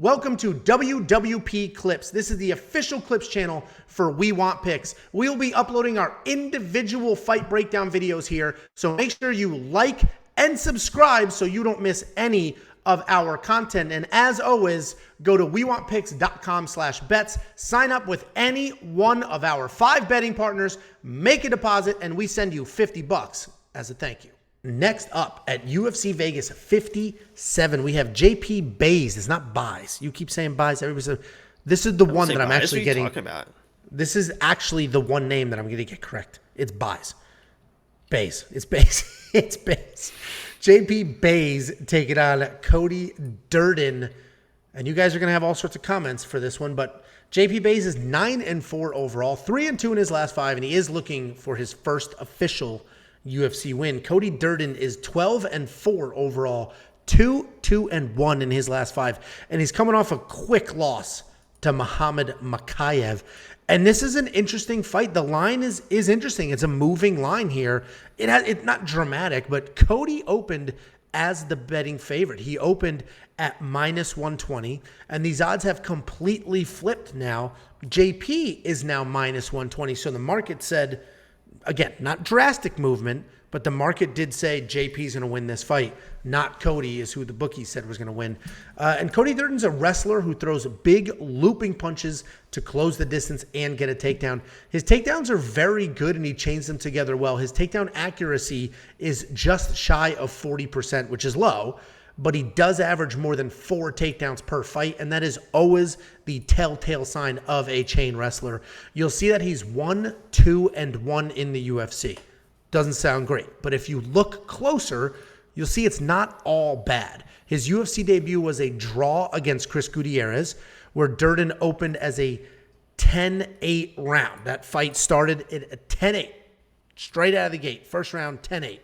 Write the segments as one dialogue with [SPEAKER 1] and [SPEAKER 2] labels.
[SPEAKER 1] Welcome to WWP Clips. This is the official Clips channel for We Want Picks. We'll be uploading our individual fight breakdown videos here, so make sure you like and subscribe so you don't miss any of our content. And as always, go to wewantpicks.com/bets, sign up with any one of our 5 betting partners, make a deposit, and we send you $50 as a thank you. Next up at UFC Vegas 57, we have JP Bays. It's not Buys. You keep saying Buys. Everybody says this is the one that I'm actually getting. This is actually the one name that I'm going to get correct. It's Buys. Bays. It's Bays. It's Bays. JP Bays taking on Cody Durden. And you guys are going to have all sorts of comments for this one, but JP Bays is 9-4 overall, 3-2 in his last 5, and he is looking for his first official UFC win. Cody Durden is 12-4 overall, 2-1 in his last 5, and he's coming off a quick loss to Muhammad Makayev. And this is an interesting fight. The line is interesting. It's a moving line here. It's not dramatic, but Cody opened as the betting favorite. He opened at -120, and these odds have completely flipped now. JP is now -120, so the market said, again, not drastic movement, but the market did say JP's going to win this fight. Not Cody is who the bookie said was going to win. And Cody Durden's a wrestler who throws big looping punches to close the distance and get a takedown. His takedowns are very good, and he chains them together well. His takedown accuracy is just shy of 40%, which is low, but he does average more than 4 takedowns per fight, and that is always the telltale sign of a chain wrestler. You'll see that he's 1-2-1 in the UFC. Doesn't sound great, but if you look closer, you'll see it's not all bad. His UFC debut was a draw against Chris Gutierrez, where Durden opened as a 10-8 round. That fight started at a 10-8, straight out of the gate. First round, 10-8.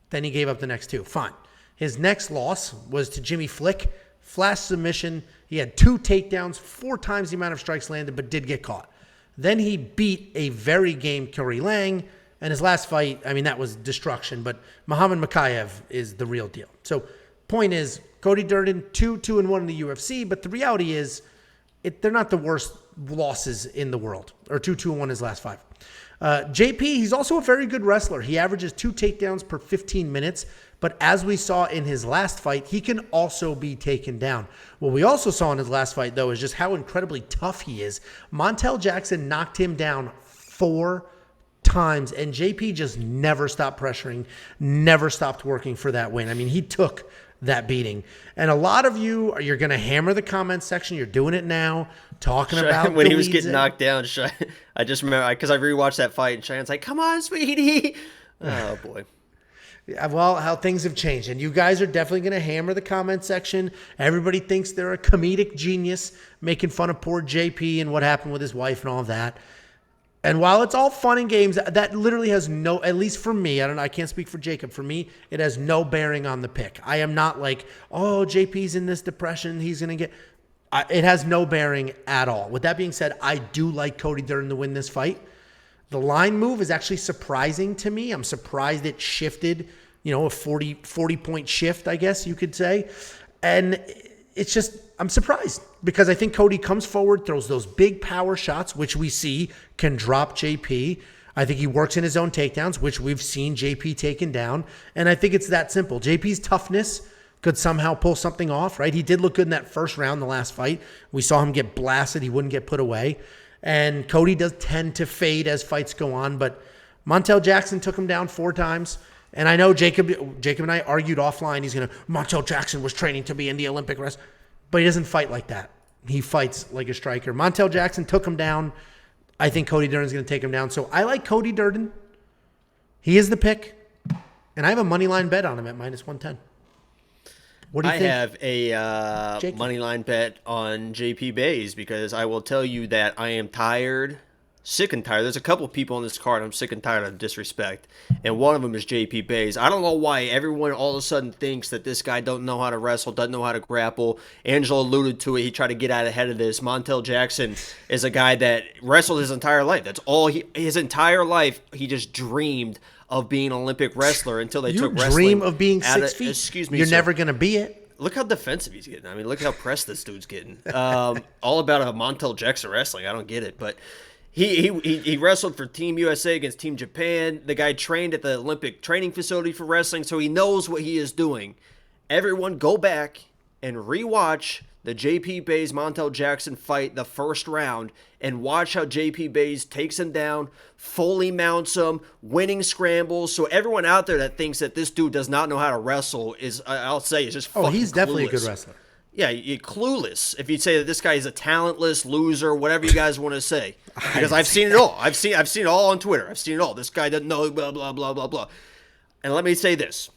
[SPEAKER 1] Then he gave up the next 2. Fine. His next loss was to Jimmy Flick, flash submission. He had 2 takedowns, 4 times the amount of strikes landed, but did get caught. Then he beat a very game Curry Lang, and his last fight, I mean, that was destruction, but Muhammad Makayev is the real deal. So point is, Cody Durden, 2-1 in the UFC, but the reality is they're not the worst losses in the world, or 2-1 his last 5. JP, he's also a very good wrestler. He averages 2 takedowns per 15 minutes, but as we saw in his last fight, he can also be taken down. What we also saw in his last fight, though, is just how incredibly tough he is. Montel Jackson knocked him down 4 times, and JP just never stopped pressuring, never stopped working for that win. I mean, he took that beating. And a lot of you're going to hammer the comment section. You're doing it now, talking about
[SPEAKER 2] when he was getting knocked down. I just remember, because I rewatched that fight, and Cheyenne's like, "Come on, sweetie." Oh, boy.
[SPEAKER 1] Yeah, well, how things have changed. And you guys are definitely going to hammer the comment section. Everybody thinks they're a comedic genius, making fun of poor JP and what happened with his wife and all of that. And while it's all fun and games, that literally has no, at least for me, I can't speak for Jacob. For me, it has no bearing on the pick. I am not like, oh, JP's in this depression, he's going to get, it has no bearing at all. With that being said, I do like Cody Durden to win this fight. The line move is actually surprising to me. I'm surprised it shifted, a 40-point shift, I guess you could say. And it's just, I'm surprised because I think Cody comes forward, throws those big power shots, which we see can drop JP. I think he works in his own takedowns, which we've seen JP taken down. And I think it's that simple. JP's toughness could somehow pull something off, right? He did look good in that first round, the last fight. We saw him get blasted. He wouldn't get put away. And Cody does tend to fade as fights go on, but Montel Jackson took him down 4 times. And I know Jacob and I argued offline. Montel Jackson was training to be in the Olympic wrestling, but he doesn't fight like that. He fights like a striker. Montel Jackson took him down. I think Cody Durden's going to take him down. So I like Cody Durden. He is the pick. And I have a money line bet on him at -110. What do you think?
[SPEAKER 2] I have a money line bet on JP Bays because I will tell you that I am sick and tired. There's a couple of people on this card I'm sick and tired of disrespect, and one of them is JP Bays. I don't know why everyone all of a sudden thinks that this guy don't know how to wrestle, doesn't know how to grapple. Angelo alluded to it. He tried to get out ahead of this. Montel Jackson is a guy that wrestled his entire life. That's all his entire life. He just dreamed of being an Olympic wrestler until they took wrestling.
[SPEAKER 1] You dream of being 6 feet.
[SPEAKER 2] Excuse me,
[SPEAKER 1] You're
[SPEAKER 2] sir.
[SPEAKER 1] never going to be it.
[SPEAKER 2] look how defensive he's getting. I mean, look how pressed this dude's getting. All about a Montel Jackson wrestling. I don't get it, but he wrestled for Team USA against Team Japan. The guy trained at the Olympic training facility for wrestling, so he knows what he is doing. Everyone go back and rewatch the JP Bays Montel Jackson fight, the first round, and watch how JP Bays takes him down, fully mounts him, winning scrambles. So everyone out there that thinks that this dude does not know how to wrestle is just fucking
[SPEAKER 1] he's definitely
[SPEAKER 2] clueless.
[SPEAKER 1] a good wrestler.
[SPEAKER 2] Yeah, you're clueless if you'd say that this guy is a talentless loser, whatever you guys want to say. Because I've seen it all. I've seen it all on Twitter. I've seen it all. This guy doesn't know, blah, blah, blah, blah, blah. And let me say this.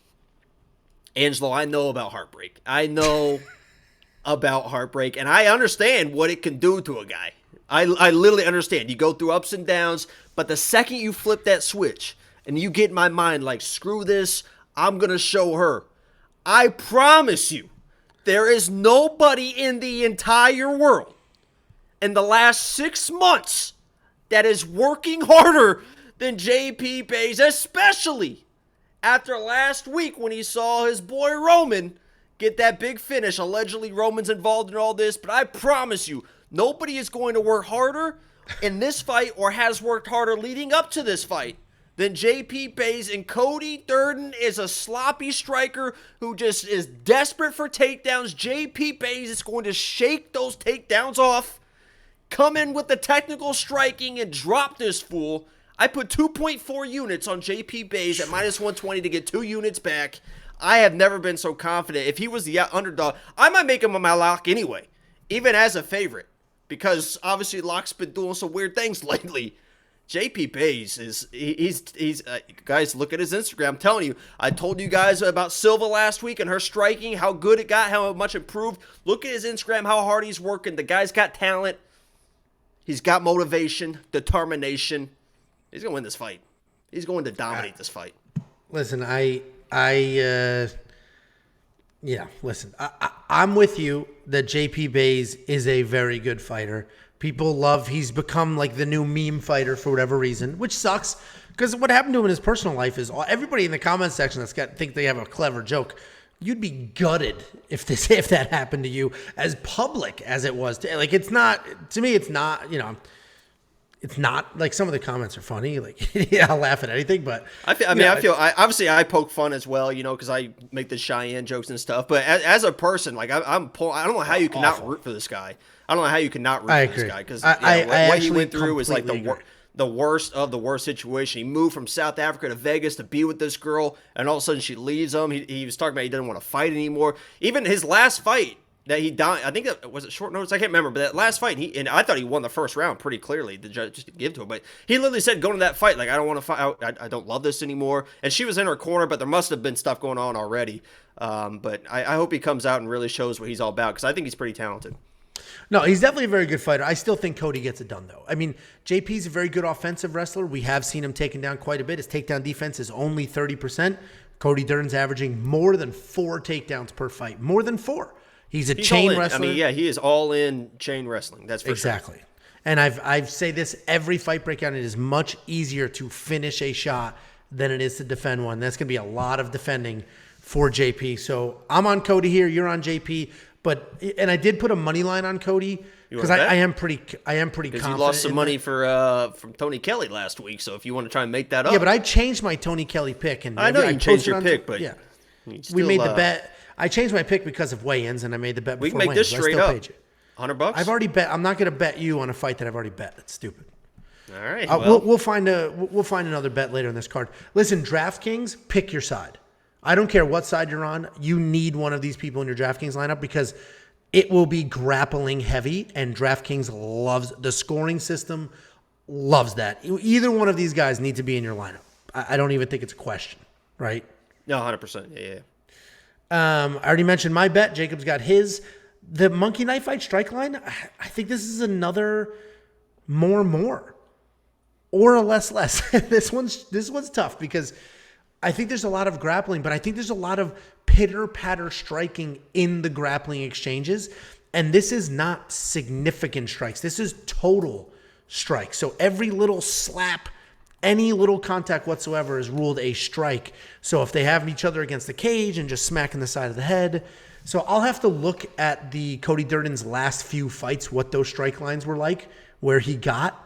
[SPEAKER 2] Angelo, I know about heartbreak. I know about heartbreak, and I understand what it can do to a guy. I literally understand. You go through ups and downs, but the second you flip that switch and you get in my mind like, screw this, I'm going to show her. I promise you, there is nobody in the entire world in the last 6 months that is working harder than JP Bays, especially after last week when he saw his boy Roman get that big finish. Allegedly, Roman's involved in all this, but I promise you, nobody is going to work harder in this fight or has worked harder leading up to this fight than JP Bays. And Cody Durden is a sloppy striker who just is desperate for takedowns. JP Bays is going to shake those takedowns off, come in with the technical striking, and drop this fool. I put 2.4 units on JP Bays at minus 120 to get 2 units back. I have never been so confident. If he was the underdog, I might make him my lock anyway, even as a favorite, because obviously Locke's been doing some weird things lately. JP Bays he's guys, look at his Instagram. I'm telling you, I told you guys about Silva last week and her striking, how good it got, how much improved. Look at his Instagram, how hard he's working. The guy's got talent. He's got motivation, determination. He's going to win this fight. He's going to dominate this fight.
[SPEAKER 1] Listen, I'm with you that JP Bays is a very good fighter. He's become like the new meme fighter for whatever reason, which sucks because what happened to him in his personal life is everybody in the comment section think they have a clever joke. You'd be gutted if that happened to you, as public as it was. It's not like some of the comments are funny. Like, yeah, I'll laugh at anything, but
[SPEAKER 2] obviously I poke fun as well, because I make the Cheyenne jokes and stuff. But as a person, like I don't know how you cannot root for this guy. I don't know how you cannot root for this guy because what he went through was like the worst of the worst situation. He moved from South Africa to Vegas to be with this girl, and all of a sudden she leaves him. He was talking about he didn't want to fight anymore. Even his last fight that he died, I think that was it short notice. I can't remember, but that last fight, and I thought he won the first round pretty clearly. The judge just didn't give to him, but he literally said going to that fight like, I don't want to fight. I don't love this anymore. And she was in her corner, but there must have been stuff going on already. But I hope he comes out and really shows what he's all about because I think he's pretty talented.
[SPEAKER 1] No, he's definitely a very good fighter. I still think Cody gets it done, though. I mean, JP's a very good offensive wrestler. We have seen him taken down quite a bit. His takedown defense is only 30%. Cody Durden's averaging more than 4 takedowns per fight. More than 4. He's chain wrestler.
[SPEAKER 2] I mean, yeah, he is all in chain wrestling. That's for
[SPEAKER 1] exactly.
[SPEAKER 2] Sure.
[SPEAKER 1] And I've say this every fight breakdown. It is much easier to finish a shot than it is to defend one. That's going to be a lot of defending for JP. So I'm on Cody here. You're on JP. And I did put a money line on Cody because I am pretty confident.
[SPEAKER 2] Because you lost some money from Tony Kelly last week, so if you want to try and make that up.
[SPEAKER 1] Yeah, but I changed my Tony Kelly pick, and
[SPEAKER 2] I know you changed your pick, but
[SPEAKER 1] yeah, we made the bet. I changed my pick because of weigh-ins, and I made the bet.
[SPEAKER 2] We
[SPEAKER 1] before
[SPEAKER 2] can make this straight up. $100.
[SPEAKER 1] I've already bet. I'm not going to bet you on a fight that I've already bet. That's stupid.
[SPEAKER 2] All right.
[SPEAKER 1] We'll find another bet later in this card. Listen, DraftKings, pick your side. I don't care what side you're on. You need one of these people in your DraftKings lineup because it will be grappling heavy, and DraftKings loves the scoring system, loves that. Either one of these guys need to be in your lineup. I don't even think it's a question, right?
[SPEAKER 2] No, 100%. Yeah.
[SPEAKER 1] I already mentioned my bet. Jacob's got his. The Monkey Knife Fight strike line, I think this is another more or a less. This one's tough because I think there's a lot of grappling, but I think there's a lot of pitter-patter striking in the grappling exchanges, and this is not significant strikes. This is total strikes. So every little slap, any little contact whatsoever is ruled a strike. So if they have each other against the cage and just smacking the side of the head, So I'll have to look at the Cody Durden's last few fights, what those strike lines were like, where he got.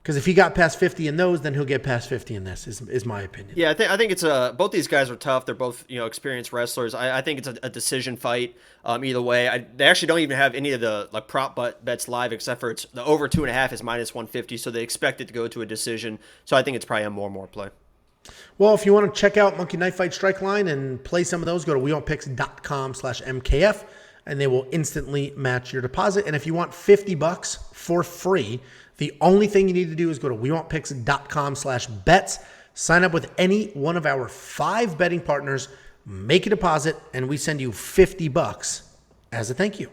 [SPEAKER 1] Because if he got past 50 in those, then he'll get past 50 in this, is my opinion.
[SPEAKER 2] Yeah, I think it's both these guys are tough. They're both experienced wrestlers. I think it's a decision fight. Either way, they actually don't even have any of the prop bets live except for the over 2.5 is -150, so they expect it to go to a decision. So I think it's probably a more play.
[SPEAKER 1] Well, if you want to check out Monkey Knife Fight Strike Line and play some of those, go to WeWantPicks.com/MKF and they will instantly match your deposit. And if you want $50 for free, the only thing you need to do is go to WeWantPicks.com/bets, sign up with any one of our 5 betting partners, make a deposit, and we send you $50 as a thank you.